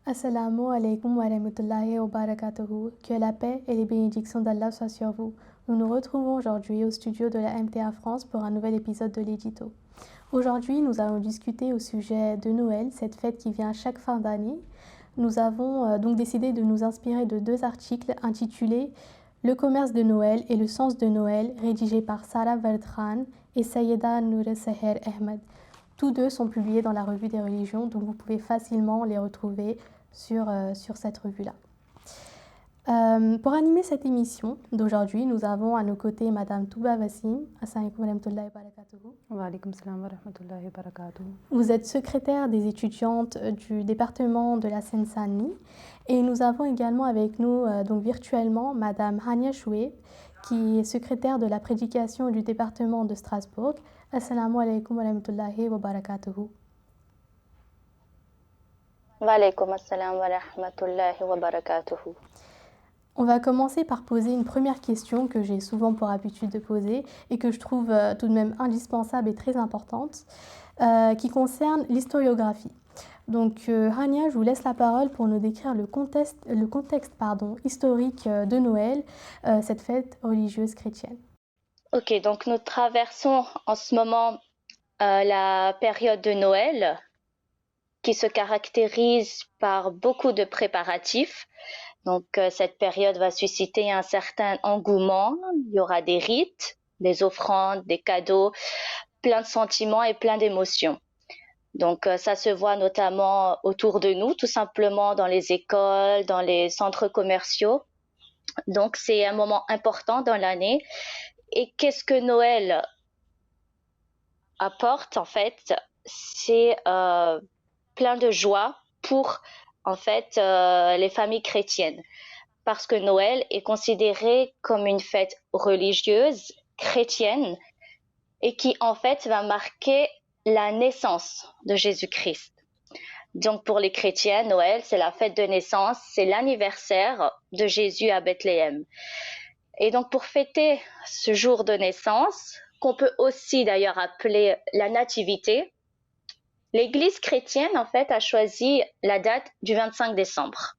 Assalamu alaikum wa rahmatullahi wa barakatuhu. Que la paix et les bénédictions d'Allah soient sur vous. Nous nous retrouvons aujourd'hui au studio de la MTA France pour un nouvel épisode de l'édito. Aujourd'hui, nous allons discuter au sujet de Noël, cette fête qui vient chaque fin d'année. Nous avons donc décidé de nous inspirer de deux articles intitulés Le commerce de Noël et le sens de Noël, rédigés par Sarah Verdran et Sayeda Noure Seher Ahmed. Tous deux sont publiés dans la revue des religions, donc vous pouvez facilement les retrouver sur cette revue-là. Pour animer cette émission d'aujourd'hui, nous avons à nos côtés Madame Touba Wassim. Assalamu alaikum wa rahmatullahi wa barakatuhu. Wa alaikum salam wa rahmatullahi wa barakatuhu. Vous êtes secrétaire des étudiantes du département de la Seine-Saint-Denis et nous avons également avec nous donc virtuellement Madame Hania Choueb, qui est secrétaire de la prédication du département de Strasbourg. Assalamu alaikum wa rahmatullahi wa barakatuhu. Wa alaikum assalam wa rahmatullahi wa barakatuhu. On va commencer par poser une première question que j'ai souvent pour habitude de poser et que je trouve tout de même indispensable et très importante, qui concerne l'historiographie. Donc Hania, je vous laisse la parole pour nous décrire le contexte historique de Noël, cette fête religieuse chrétienne. Ok, donc nous traversons en ce moment la période de Noël qui se caractérise par beaucoup de préparatifs. Donc cette période va susciter un certain engouement, il y aura des rites, des offrandes, des cadeaux, plein de sentiments et plein d'émotions. Donc ça se voit notamment autour de nous, tout simplement dans les écoles, dans les centres commerciaux. Donc c'est un moment important dans l'année. Et qu'est-ce que Noël apporte en fait? C'est plein de joie pour en fait les familles chrétiennes, parce que Noël est considéré comme une fête religieuse chrétienne et qui en fait va marquer la naissance de Jésus-Christ. Donc pour les chrétiens, Noël, c'est la fête de naissance, c'est l'anniversaire de Jésus à Bethléem. Et donc pour fêter ce jour de naissance, qu'on peut aussi d'ailleurs appeler la nativité, l'Église chrétienne en fait a choisi la date du 25 décembre.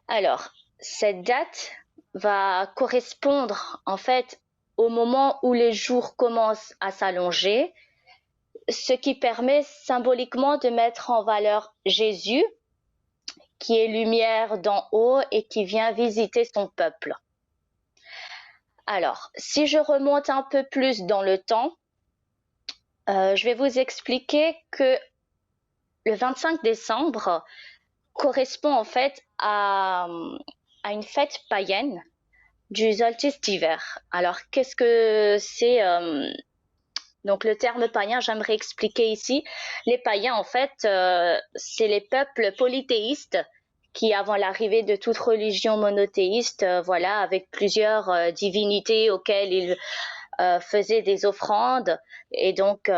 Alors, cette date va correspondre en fait au moment où les jours commencent à s'allonger, ce qui permet symboliquement de mettre en valeur Jésus, qui est lumière d'en haut et qui vient visiter son peuple. Alors, si je remonte un peu plus dans le temps, je vais vous expliquer que le 25 décembre correspond en fait à une fête païenne du solstice d'hiver. Alors, qu'est-ce que c'est donc le terme païen, j'aimerais expliquer ici. Les païens, en fait, c'est les peuples polythéistes qui, avant l'arrivée de toute religion monothéiste, voilà, avec plusieurs divinités auxquelles ils faisaient des offrandes, et donc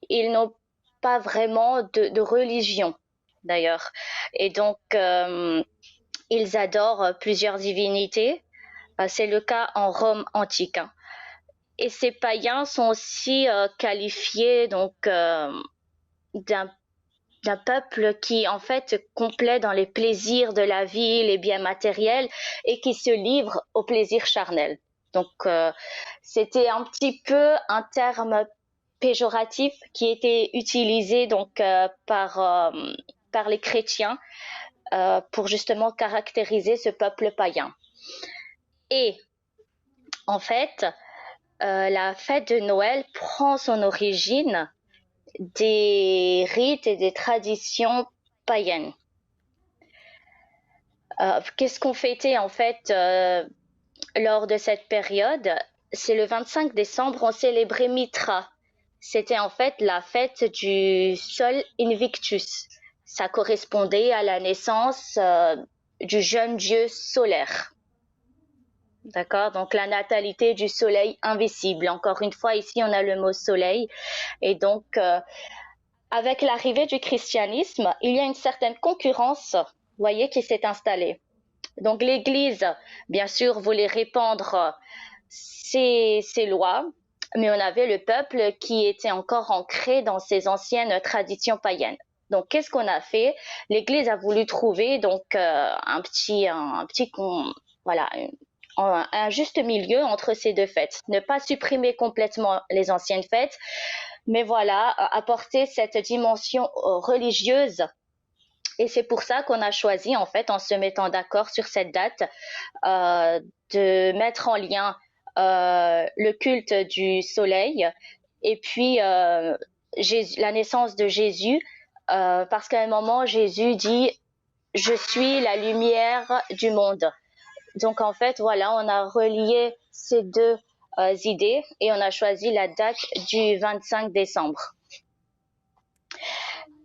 ils n'ont pas vraiment de religion, d'ailleurs. Et donc, ils adorent plusieurs divinités. C'est le cas en Rome antique. Hein. Et ces païens sont aussi qualifiés donc d'un peuple qui en fait complet dans les plaisirs de la vie, les biens matériels et qui se livre au plaisir charnel. Donc c'était un petit peu un terme péjoratif qui était utilisé donc par les chrétiens pour justement caractériser ce peuple païen. Et en fait, la fête de Noël prend son origine des rites et des traditions païennes. Qu'est-ce qu'on fêtait en fait lors de cette période? C'est le 25 décembre, on célébrait Mitra. C'était en fait la fête du Sol Invictus. Ça correspondait à la naissance du jeune dieu solaire. D'accord, donc la natalité du soleil invisible. Encore une fois, ici, on a le mot soleil. Et donc, avec l'arrivée du christianisme, il y a une certaine concurrence, vous voyez, qui s'est installée. Donc, l'Église, bien sûr, voulait répandre ses lois, mais on avait le peuple qui était encore ancré dans ses anciennes traditions païennes. Donc, qu'est-ce qu'on a fait? L'Église a voulu trouver donc voilà, un juste milieu entre ces deux fêtes. Ne pas supprimer complètement les anciennes fêtes, mais voilà, apporter cette dimension religieuse. Et c'est pour ça qu'on a choisi, en fait, en se mettant d'accord sur cette date, de mettre en lien le culte du soleil et puis la naissance de Jésus, parce qu'à un moment, Jésus dit « Je suis la lumière du monde ». Donc, en fait, voilà, on a relié ces deux idées et on a choisi la date du 25 décembre.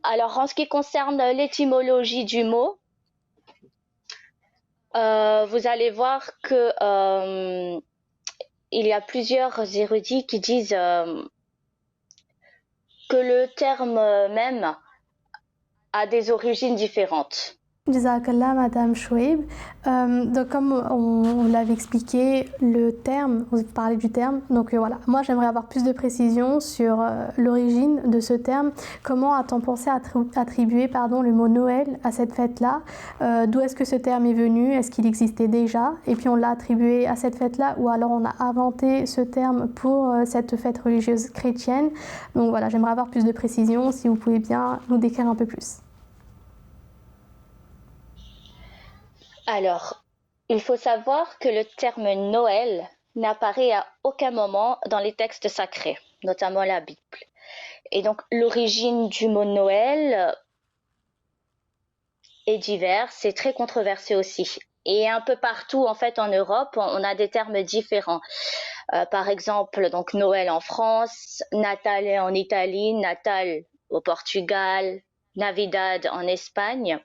Alors, en ce qui concerne l'étymologie du mot, vous allez voir que il y a plusieurs érudits qui disent que le terme même a des origines différentes. Jazakallah, Madame Chouaib. Donc, comme on l'avait expliqué, le terme, vous parlez du terme, donc voilà. Moi, j'aimerais avoir plus de précisions sur l'origine de ce terme. Comment a-t-on pensé attribuer le mot Noël à cette fête-là? D'où est-ce que ce terme est venu? Est-ce qu'il existait déjà? Et puis, on l'a attribué à cette fête-là, ou alors on a inventé ce terme pour cette fête religieuse chrétienne? Donc voilà, j'aimerais avoir plus de précisions, si vous pouvez bien nous décrire un peu plus. Alors, il faut savoir que le terme Noël n'apparaît à aucun moment dans les textes sacrés, notamment la Bible. Et donc, l'origine du mot Noël est diverse, c'est très controversé aussi. Et un peu partout, en fait, en Europe, on a des termes différents. Par exemple, donc Noël en France, Natal en Italie, Natal au Portugal, Navidad en Espagne.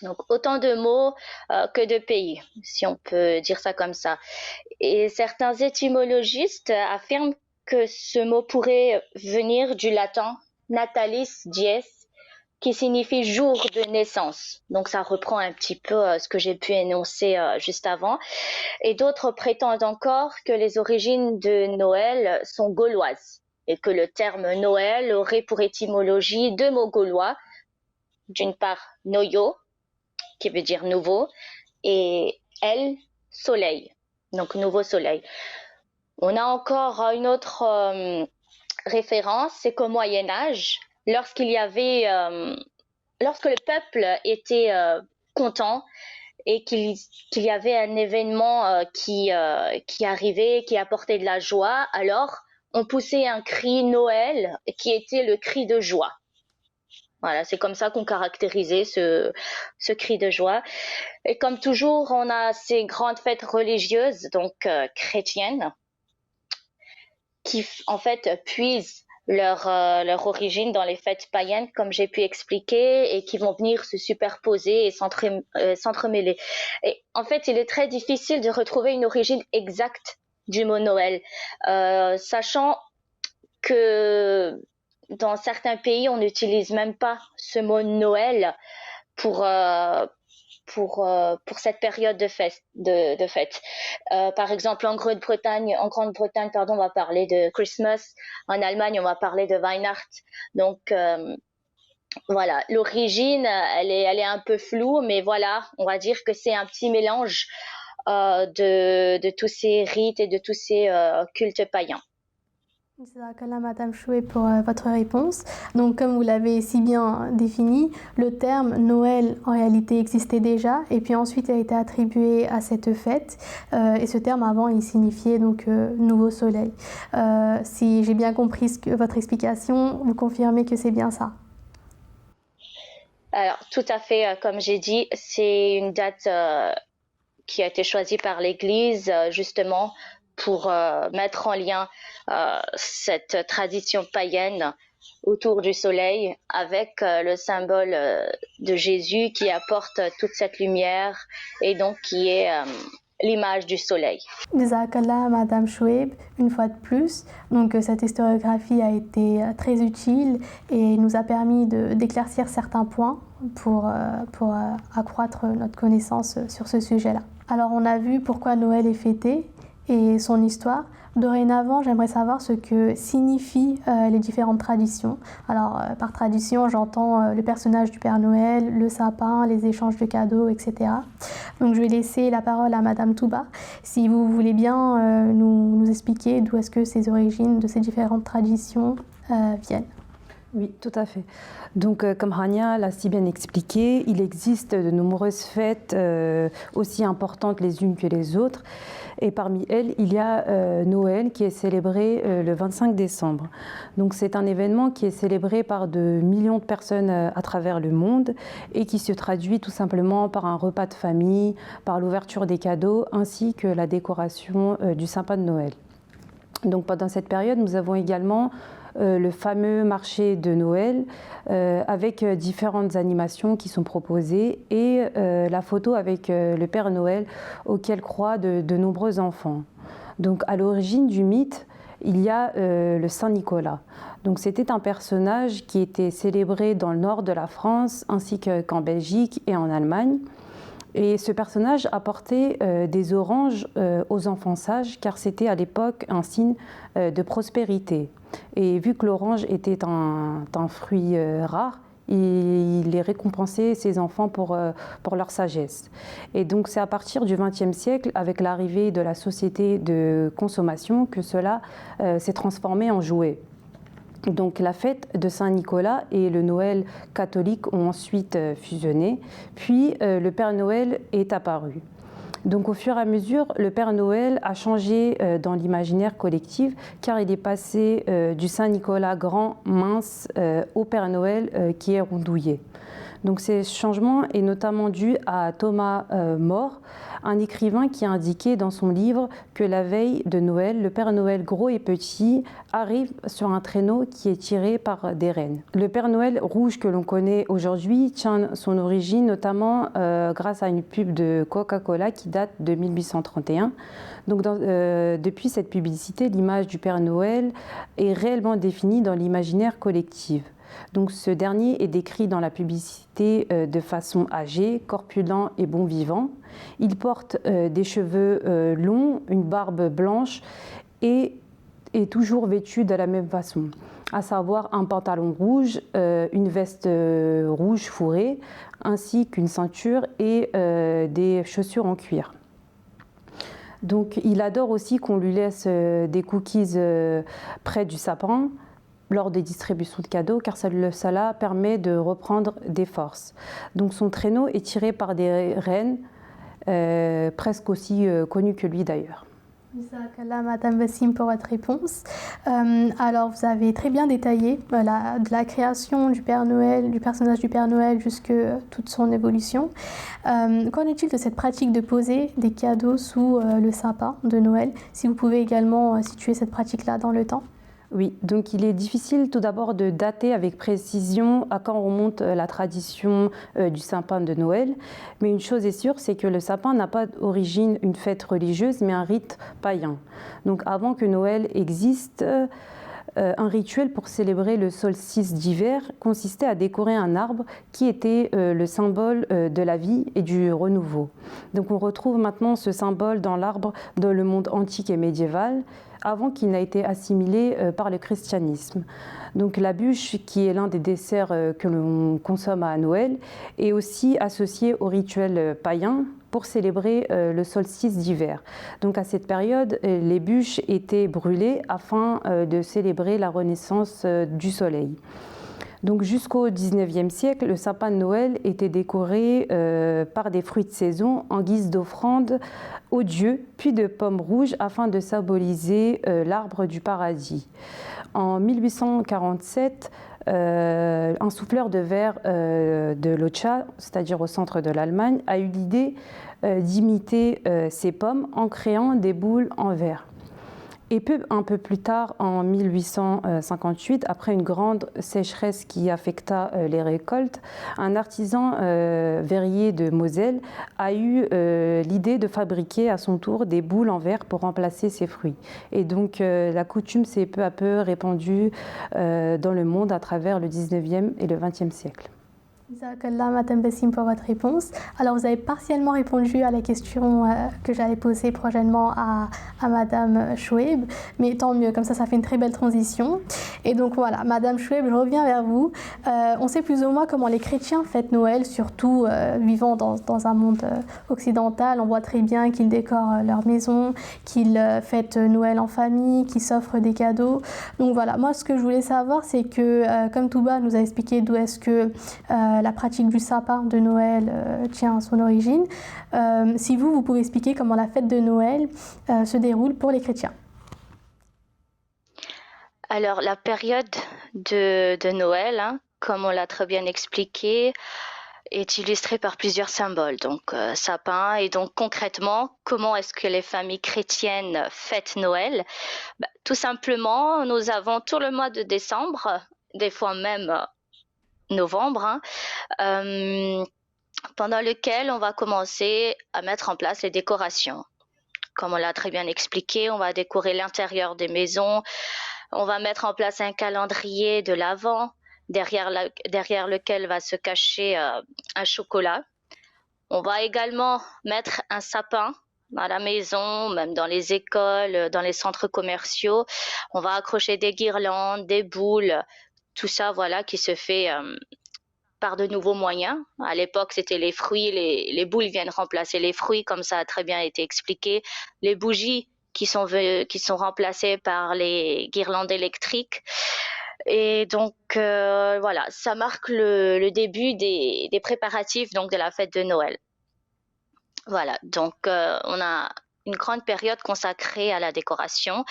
Donc, autant de mots que de pays, si on peut dire ça comme ça. Et certains étymologistes affirment que ce mot pourrait venir du latin natalis dies, qui signifie jour de naissance. Donc, ça reprend un petit peu ce que j'ai pu énoncer juste avant. Et d'autres prétendent encore que les origines de Noël sont gauloises et que le terme Noël aurait pour étymologie deux mots gaulois. D'une part, noyo, qui veut dire nouveau, et el, soleil, donc nouveau soleil. On a encore une autre référence, c'est qu'au Moyen-Âge, lorsque le peuple était content et qu'il y avait un événement qui arrivait, qui apportait de la joie, alors on poussait un cri Noël qui était le cri de joie. Voilà, c'est comme ça qu'on caractérisait ce cri de joie. Et comme toujours, on a ces grandes fêtes religieuses, donc chrétiennes, qui en fait puisent leur origine dans les fêtes païennes, comme j'ai pu expliquer, et qui vont venir se superposer et s'entremêler. Et en fait, il est très difficile de retrouver une origine exacte du mot Noël, sachant que dans certains pays, on n'utilise même pas ce mot Noël pour cette période de fête. Par exemple, en Grande-Bretagne, on va parler de Christmas. En Allemagne, on va parler de Weihnacht. Donc, voilà, l'origine, elle est un peu floue, mais voilà, on va dire que c'est un petit mélange de tous ces rites et de tous ces cultes païens. Jazakallah, Madame Chouaib, pour votre réponse. Donc, comme vous l'avez si bien défini, le terme Noël en réalité existait déjà, et puis ensuite il a été attribué à cette fête. Et ce terme avant, il signifiait donc nouveau soleil. Si j'ai bien compris votre explication, vous confirmez que c'est bien ça? Alors, tout à fait, comme j'ai dit, c'est une date qui a été choisie par l'Église justement pour mettre en lien cette tradition païenne autour du soleil avec le symbole de Jésus qui apporte toute cette lumière et donc qui est l'image du soleil. Jazakallah, Madame Chouaib, une fois de plus. Donc cette historiographie a été très utile et nous a permis d'éclaircir certains points pour accroître notre connaissance sur ce sujet-là. Alors on a vu pourquoi Noël est fêté et son histoire. Dorénavant, j'aimerais savoir ce que signifient les différentes traditions. Alors, par tradition, j'entends le personnage du Père Noël, le sapin, les échanges de cadeaux, etc. Donc, je vais laisser la parole à Madame Touba. Si vous voulez bien nous expliquer d'où est-ce que ces origines de ces différentes traditions viennent. Oui, tout à fait. Donc, comme Rania l'a si bien expliqué, il existe de nombreuses fêtes aussi importantes les unes que les autres. Et parmi elles, il y a Noël qui est célébré le 25 décembre. Donc, c'est un événement qui est célébré par de millions de personnes à travers le monde et qui se traduit tout simplement par un repas de famille, par l'ouverture des cadeaux ainsi que la décoration du sapin de Noël. Donc, pendant cette période, nous avons également le fameux marché de Noël avec différentes animations qui sont proposées et la photo avec le Père Noël auquel croient de nombreux enfants. Donc à l'origine du mythe, il y a le Saint Nicolas. Donc c'était un personnage qui était célébré dans le nord de la France ainsi qu'en Belgique et en Allemagne. Et ce personnage apportait des oranges aux enfants sages car c'était à l'époque un signe de prospérité. Et vu que l'orange était un fruit rare, il les récompensait ses enfants pour leur sagesse. Et donc c'est à partir du XXe siècle, avec l'arrivée de la société de consommation, que cela s'est transformé en jouet. Donc la fête de Saint-Nicolas et le Noël catholique ont ensuite fusionné, puis le Père Noël est apparu. Donc au fur et à mesure, le Père Noël a changé dans l'imaginaire collectif car il est passé du Saint-Nicolas grand, mince, au Père Noël qui est rondouillé. Donc ce changement est notamment dû à Thomas More, un écrivain qui a indiqué dans son livre que la veille de Noël, le Père Noël gros et petit arrive sur un traîneau qui est tiré par des rennes. Le Père Noël rouge que l'on connaît aujourd'hui tient son origine notamment grâce à une pub de Coca-Cola qui date de 1831. Donc depuis cette publicité, l'image du Père Noël est réellement définie dans l'imaginaire collectif. Donc ce dernier est décrit dans la publicité de façon âgée, corpulent et bon vivant. Il porte des cheveux longs, une barbe blanche et est toujours vêtu de la même façon, à savoir un pantalon rouge, une veste rouge fourrée, ainsi qu'une ceinture et des chaussures en cuir. Donc il adore aussi qu'on lui laisse des cookies près du sapin, lors des distributions de cadeaux, car cela permet de reprendre des forces. Donc son traîneau est tiré par des rennes, presque aussi connues que lui d'ailleurs. Jazakallah, Madame Wassim, pour votre réponse. Alors, vous avez très bien détaillé de la création du Père Noël, du personnage du Père Noël, jusque toute son évolution. Qu'en est-il de cette pratique de poser des cadeaux sous le sapin de Noël? Si vous pouvez également situer cette pratique-là dans le temps. Oui, donc il est difficile tout d'abord de dater avec précision à quand remonte la tradition du sapin de Noël. Mais une chose est sûre, c'est que le sapin n'a pas d'origine une fête religieuse, mais un rite païen. Donc avant que Noël existe, un rituel pour célébrer le solstice d'hiver consistait à décorer un arbre qui était le symbole de la vie et du renouveau. Donc on retrouve maintenant ce symbole dans l'arbre dans le monde antique et médiéval, avant qu'il n'ait été assimilé par le christianisme. Donc la bûche, qui est l'un des desserts que l'on consomme à Noël, est aussi associée au rituel païen pour célébrer le solstice d'hiver. Donc à cette période, les bûches étaient brûlées afin de célébrer la renaissance du soleil. Donc jusqu'au XIXe siècle, le sapin de Noël était décoré par des fruits de saison en guise d'offrande aux dieux, puis de pommes rouges afin de symboliser l'arbre du paradis. En 1847, un souffleur de verre de Loccia, c'est-à-dire au centre de l'Allemagne, a eu l'idée d'imiter ces pommes en créant des boules en verre. Et un peu plus tard, en 1858, après une grande sécheresse qui affecta les récoltes, un artisan verrier de Moselle a eu l'idée de fabriquer à son tour des boules en verre pour remplacer ses fruits. Et donc la coutume s'est peu à peu répandue dans le monde à travers le 19e et le 20e siècle. Jazakallah, Madame Bessim, pour votre réponse. Alors, vous avez partiellement répondu à la question que j'allais poser prochainement à Madame Chouaib, mais tant mieux, comme ça fait une très belle transition. Et donc voilà, Madame Chouaib, je reviens vers vous. On sait plus ou moins comment les chrétiens fêtent Noël, surtout vivant dans un monde occidental. On voit très bien qu'ils décorent leur maison, qu'ils fêtent Noël en famille, qu'ils s'offrent des cadeaux. Donc voilà, moi ce que je voulais savoir, c'est que, comme Touba nous a expliqué d'où est-ce que la pratique du sapin de Noël tient à son origine. Si vous pouvez expliquer comment la fête de Noël se déroule pour les chrétiens. Alors, la période de Noël, comme on l'a très bien expliqué, est illustrée par plusieurs symboles, donc sapin. Et donc concrètement, comment est-ce que les familles chrétiennes fêtent Noël? Tout simplement, nous avons tout le mois de décembre, des fois même novembre, pendant lequel on va commencer à mettre en place les décorations. Comme on l'a très bien expliqué, on va décorer l'intérieur des maisons, on va mettre en place un calendrier de l'Avent, derrière lequel va se cacher un chocolat. On va également mettre un sapin dans la maison, même dans les écoles, dans les centres commerciaux. On va accrocher des guirlandes, des boules, tout ça voilà qui se fait par de nouveaux moyens. À l'époque, c'était les fruits, les boules viennent remplacer les fruits, comme ça a très bien été expliqué. Les bougies qui sont remplacées par les guirlandes électriques. Et donc, voilà, ça marque le début des préparatifs donc, de la fête de Noël. Voilà, donc on a une grande période consacrée à la décoration.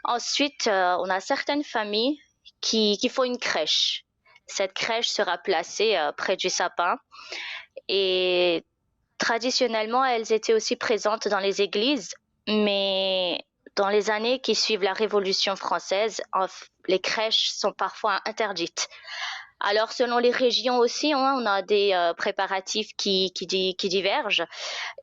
Ensuite, on a certaines familles qui font une crèche. Cette crèche sera placée près du sapin et traditionnellement, elles étaient aussi présentes dans les églises, mais dans les années qui suivent la Révolution française, les crèches sont parfois interdites. Alors, selon les régions aussi, on a des préparatifs qui divergent.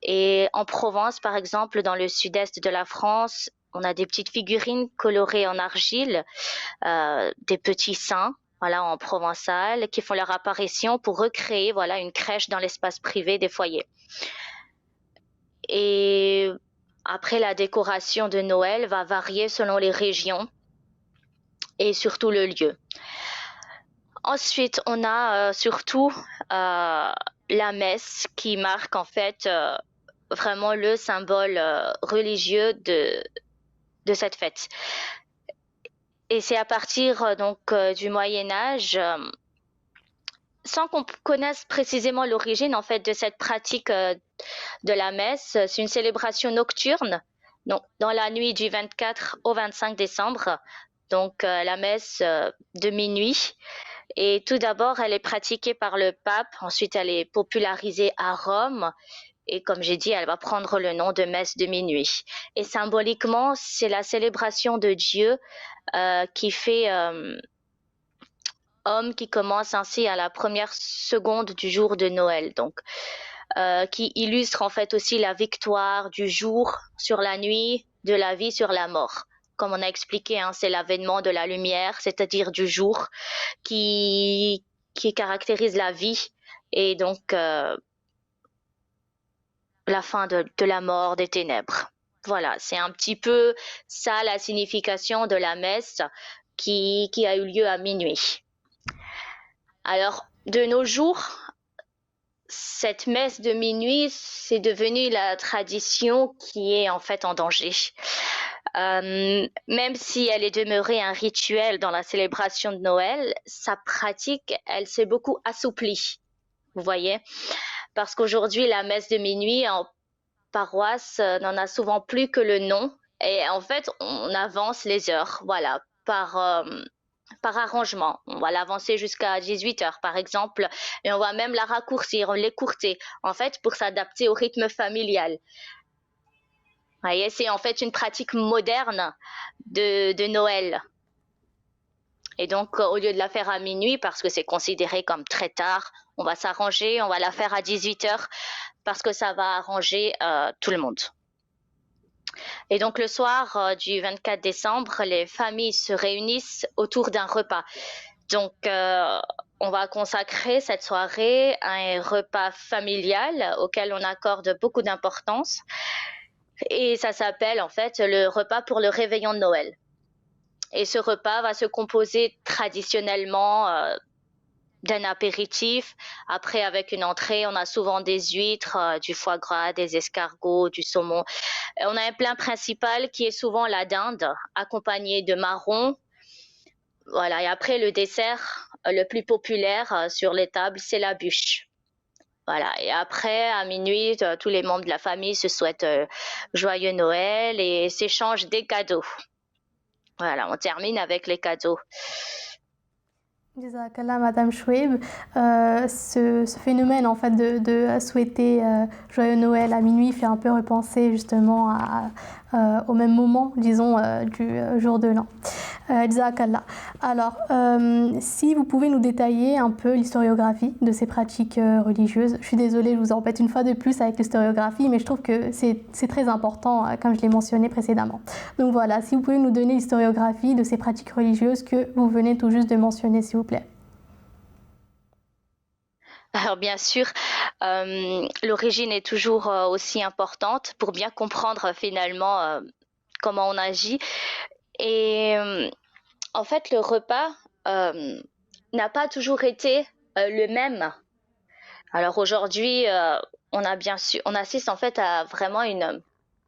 Et en Provence, par exemple, dans le sud-est de la France, on a des petites figurines colorées en argile, des petits saints, voilà, en provençal, qui font leur apparition pour recréer, voilà, une crèche dans l'espace privé des foyers. Et après, la décoration de Noël va varier selon les régions et surtout le lieu. Ensuite, on a surtout la messe qui marque en fait vraiment le symbole religieux de cette fête. Et c'est à partir donc du Moyen Âge, sans qu'on connaisse précisément l'origine en fait de cette pratique de la messe, c'est une célébration nocturne, donc dans la nuit du 24 au 25 décembre, donc la messe de minuit. Et tout d'abord, elle est pratiquée par le pape, ensuite elle est popularisée à Rome, et comme j'ai dit, elle va prendre le nom de messe de minuit. Et symboliquement, c'est la célébration de Dieu qui fait homme, qui commence ainsi à la première seconde du jour de Noël, donc qui illustre en fait aussi la victoire du jour sur la nuit, de la vie sur la mort. Comme on a expliqué, c'est l'avènement de la lumière, c'est-à-dire du jour, qui caractérise la vie et donc la fin de la mort, des ténèbres. Voilà, c'est un petit peu ça la signification de la messe qui a eu lieu à minuit. Alors, de nos jours, cette messe de minuit, c'est devenu la tradition qui est en fait en danger. Même si elle est demeurée un rituel dans la célébration de Noël, sa pratique, elle s'est beaucoup assouplie, vous voyez, parce qu'aujourd'hui, la messe de minuit en paroisse n'en a souvent plus que le nom, et en fait, on avance les heures, voilà, par arrangement. On va l'avancer jusqu'à 18h par exemple, et on va même la raccourcir, l'écourter, en fait, pour s'adapter au rythme familial. Vous voyez, c'est en fait une pratique moderne de Noël. Et donc, au lieu de la faire à minuit, parce que c'est considéré comme très tard, on va s'arranger, on va la faire à 18h, parce que ça va arranger tout le monde. Et donc, le soir du 24 décembre, les familles se réunissent autour d'un repas. Donc, on va consacrer cette soirée à un repas familial auquel on accorde beaucoup d'importance. Et ça s'appelle en fait le repas pour le réveillon de Noël. Et ce repas va se composer traditionnellement d'un apéritif. Après, avec une entrée, on a souvent des huîtres, du foie gras, des escargots, du saumon. On a un plat principal qui est souvent la dinde, accompagné de marrons. Voilà, et après, le dessert le plus populaire sur les tables, c'est la bûche. Voilà, et après, à minuit, tous les membres de la famille se souhaitent joyeux Noël et s'échangent des cadeaux. Voilà, on termine avec les cadeaux. Jazakallah, Madame Chouaib. Ce phénomène en fait de souhaiter joyeux Noël à minuit fait un peu repenser justement au même moment, disons, du jour de l'an. Jazakallah. Alors, si vous pouvez nous détailler un peu l'historiographie de ces pratiques religieuses. Je suis désolée, je vous embête une fois de plus avec l'historiographie, mais je trouve que c'est très important, comme je l'ai mentionné précédemment. Donc voilà, si vous pouvez nous donner l'historiographie de ces pratiques religieuses que vous venez tout juste de mentionner, s'il vous plaît. Alors bien sûr, l'origine est toujours aussi importante pour bien comprendre finalement comment on agit. Et en fait, le repas n'a pas toujours été le même. Alors aujourd'hui, on assiste en fait à vraiment une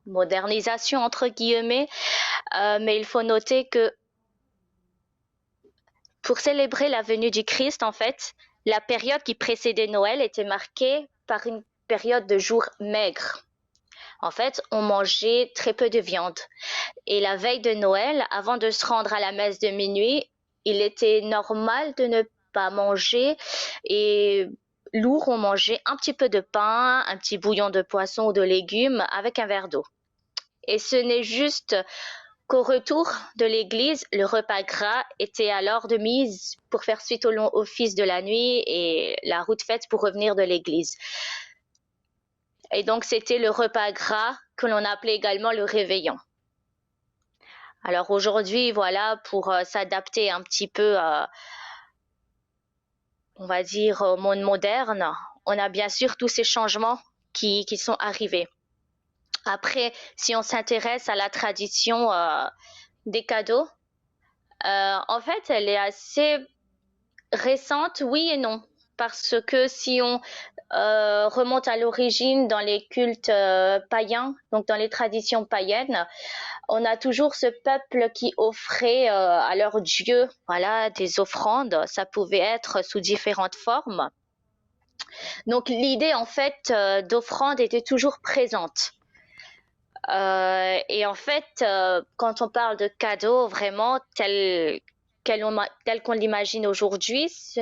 modernisation entre guillemets, mais il faut noter que pour célébrer la venue du Christ, en fait, la période qui précédait Noël était marquée par une période de jours maigres. En fait, on mangeait très peu de viande. Et la veille de Noël, avant de se rendre à la messe de minuit, il était normal de ne pas manger. Et lourd, on mangeait un petit peu de pain, un petit bouillon de poisson ou de légumes avec un verre d'eau. Et ce n'est juste qu'au retour de l'église, le repas gras était alors de mise pour faire suite au long office de la nuit et la route faite pour revenir de l'église. Et donc, c'était le repas gras que l'on appelait également le réveillon. Alors aujourd'hui, voilà, pour s'adapter un petit peu, on va dire, au monde moderne, on a bien sûr tous ces changements qui sont arrivés. Après, si on s'intéresse à la tradition des cadeaux, en fait, elle est assez récente, oui et non. Parce que si on remonte à l'origine dans les cultes païens, donc dans les traditions païennes, on a toujours ce peuple qui offrait à leur dieu, voilà, des offrandes. Ça pouvait être sous différentes formes. Donc l'idée en fait d'offrande était toujours présente. Et en fait, quand on parle de cadeaux vraiment tel qu'on l'imagine aujourd'hui, ce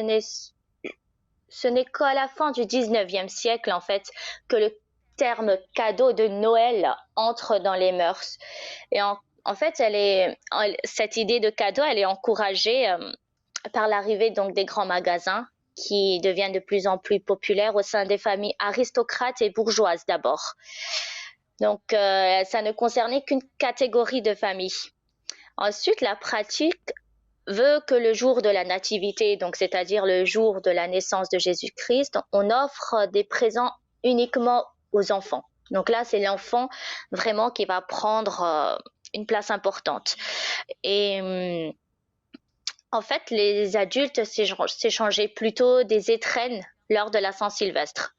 n'est qu'à la fin du 19e siècle en fait que le terme cadeau de Noël entre dans les mœurs. Et en fait, cette idée de cadeau, elle est encouragée par l'arrivée donc des grands magasins qui deviennent de plus en plus populaires au sein des familles aristocrates et bourgeoises d'abord. Donc, ça ne concernait qu'une catégorie de familles. Ensuite, la pratique veut que le jour de la nativité, donc c'est-à-dire le jour de la naissance de Jésus-Christ, on offre des présents uniquement aux enfants. Donc là, c'est l'enfant vraiment qui va prendre une place importante. Et en fait, les adultes s'échangeaient plutôt des étrennes lors de la Saint-Sylvestre.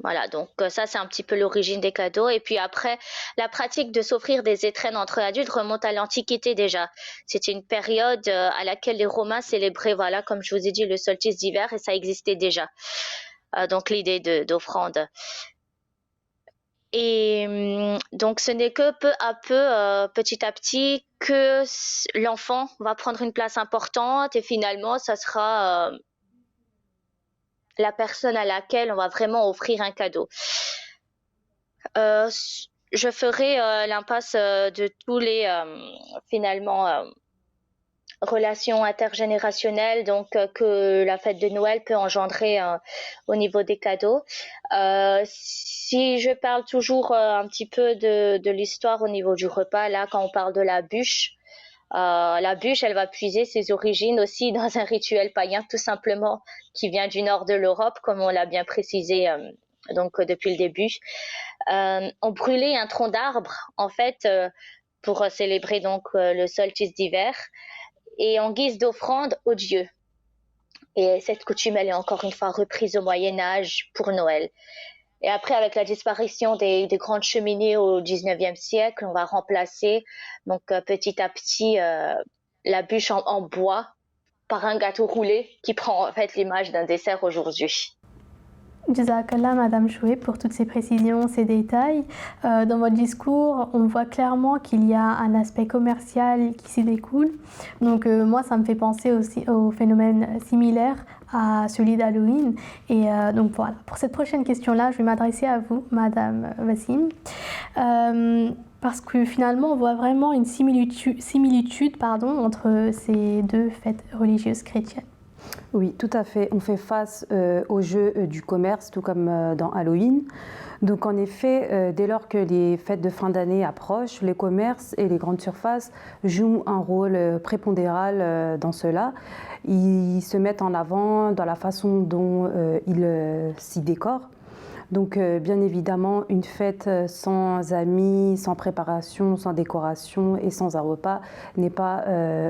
Voilà, donc ça c'est un petit peu l'origine des cadeaux. Et puis après, la pratique de s'offrir des étrennes entre adultes remonte à l'Antiquité déjà. C'était une période à laquelle les Romains célébraient, voilà, comme je vous ai dit, le solstice d'hiver et ça existait déjà. Donc l'idée d'offrande. Et donc ce n'est que peu à peu, petit à petit, que l'enfant va prendre une place importante et finalement ça sera la personne à laquelle on va vraiment offrir un cadeau. Je ferai l'impasse de tous les finalement relations intergénérationnelles donc que la fête de Noël peut engendrer au niveau des cadeaux. Si je parle toujours un petit peu de l'histoire au niveau du repas, là quand on parle de la bûche, La bûche, elle va puiser ses origines aussi dans un rituel païen, tout simplement, qui vient du nord de l'Europe, comme on l'a bien précisé depuis le début. On brûlait un tronc d'arbre, en fait, pour célébrer le solstice d'hiver, et en guise d'offrande aux dieux. Et cette coutume, elle est encore une fois reprise au Moyen-Âge pour Noël. Et après, avec la disparition des grandes cheminées au 19e siècle, on va remplacer petit à petit la bûche en bois par un gâteau roulé qui prend en fait l'image d'un dessert aujourd'hui. Jazakallah, Madame Choué, pour toutes ces précisions, ces détails. Dans votre discours, on voit clairement qu'il y a un aspect commercial qui s'y découle. Donc moi, ça me fait penser aussi au phénomène similaire à celui d'Halloween. Et donc voilà, pour cette prochaine question-là, je vais m'adresser à vous, Madame Wassim. Parce que finalement, on voit vraiment une similitude entre ces deux fêtes religieuses chrétiennes. Oui, tout à fait. On fait face au jeu du commerce, tout comme dans Halloween. Donc en effet, dès lors que les fêtes de fin d'année approchent, les commerces et les grandes surfaces jouent un rôle prépondéral dans cela. Ils se mettent en avant dans la façon dont ils s'y décorent. Donc bien évidemment, une fête sans amis, sans préparation, sans décoration et sans un repas n'est pas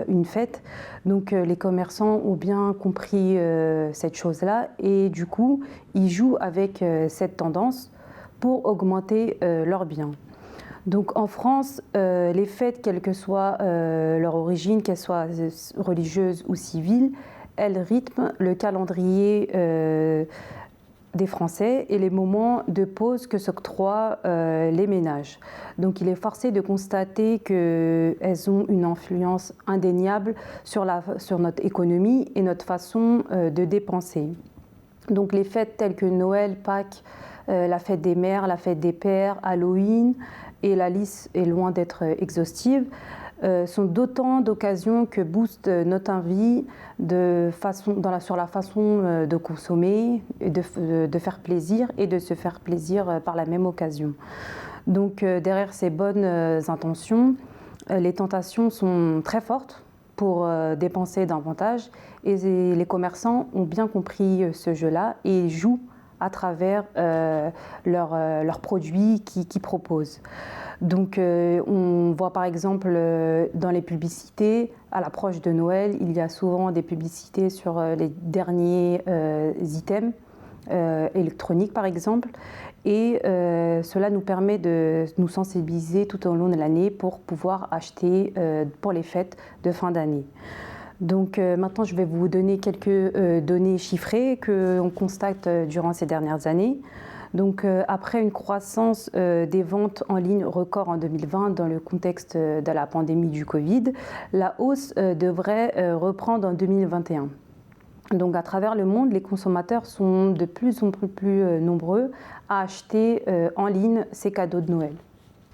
une fête. Donc les commerçants ont bien compris cette chose-là et du coup, ils jouent avec cette tendance pour augmenter leurs biens. Donc en France, les fêtes, quelle que soit leur origine, qu'elles soient religieuses ou civiles, elles rythment le calendrier des Français et les moments de pause que s'octroient les ménages. Donc il est forcé de constater qu'elles ont une influence indéniable sur notre économie et notre façon de dépenser. Donc les fêtes telles que Noël, Pâques, la fête des mères, la fête des pères, Halloween, et la liste est loin d'être exhaustive, sont d'autant d'occasions que boostent notre envie sur la façon de consommer, et de faire plaisir et de se faire plaisir par la même occasion. Donc derrière ces bonnes intentions, les tentations sont très fortes pour dépenser davantage et les commerçants ont bien compris ce jeu-là et jouent à travers leurs produits qu'ils proposent. Donc on voit par exemple dans les publicités, à l'approche de Noël, il y a souvent des publicités sur les derniers items électroniques par exemple, et cela nous permet de nous sensibiliser tout au long de l'année pour pouvoir acheter pour les fêtes de fin d'année. Donc maintenant, je vais vous donner quelques données chiffrées que l'on constate durant ces dernières années. Donc après une croissance des ventes en ligne record en 2020 dans le contexte de la pandémie du Covid, la hausse devrait reprendre en 2021. Donc à travers le monde, les consommateurs sont de plus en plus nombreux à acheter en ligne ces cadeaux de Noël.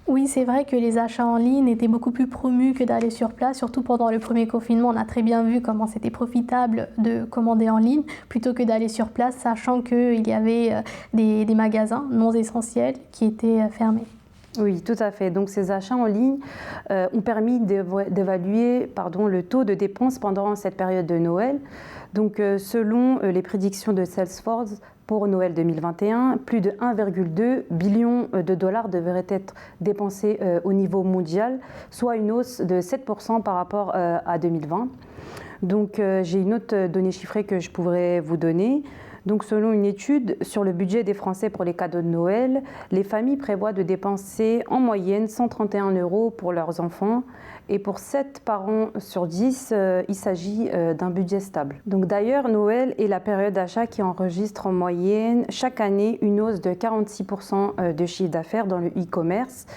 Oui, c'est vrai que les achats en ligne étaient beaucoup plus promus que d'aller sur place, surtout pendant le premier confinement. On a très bien vu comment c'était profitable de commander en ligne plutôt que d'aller sur place, sachant qu'il y avait des magasins non essentiels qui étaient fermés. Oui, tout à fait. Donc ces achats en ligne ont permis d'évaluer le taux de dépenses pendant cette période de Noël. Donc selon les prédictions de Salesforce, pour Noël 2021, plus de 1,2 billion de dollars devraient être dépensés au niveau mondial, soit une hausse de 7% par rapport à 2020. Donc j'ai une autre donnée chiffrée que je pourrais vous donner. Donc selon une étude sur le budget des Français pour les cadeaux de Noël, les familles prévoient de dépenser en moyenne 131 € pour leurs enfants. Et pour 7 parents sur 10, il s'agit d'un budget stable. Donc d'ailleurs, Noël est la période d'achat qui enregistre en moyenne chaque année une hausse de 46% de chiffre d'affaires dans le e-commerce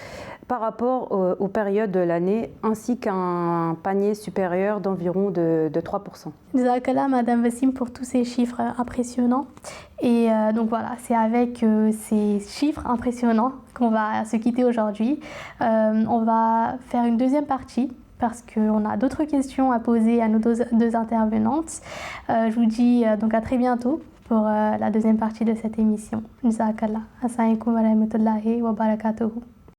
par rapport aux périodes de l'année, ainsi qu'un panier supérieur d'environ de 3%. Jazakallah, Madame Wassim, pour tous ces chiffres impressionnants. Et donc voilà, c'est avec ces chiffres impressionnants qu'on va se quitter aujourd'hui. On va faire une deuxième partie parce qu'on a d'autres questions à poser à nos deux intervenantes. Je vous dis donc à très bientôt pour la deuxième partie de cette émission. Jazakallah. Assalamu alaikum wa rahmatullahi wa barakatuhu.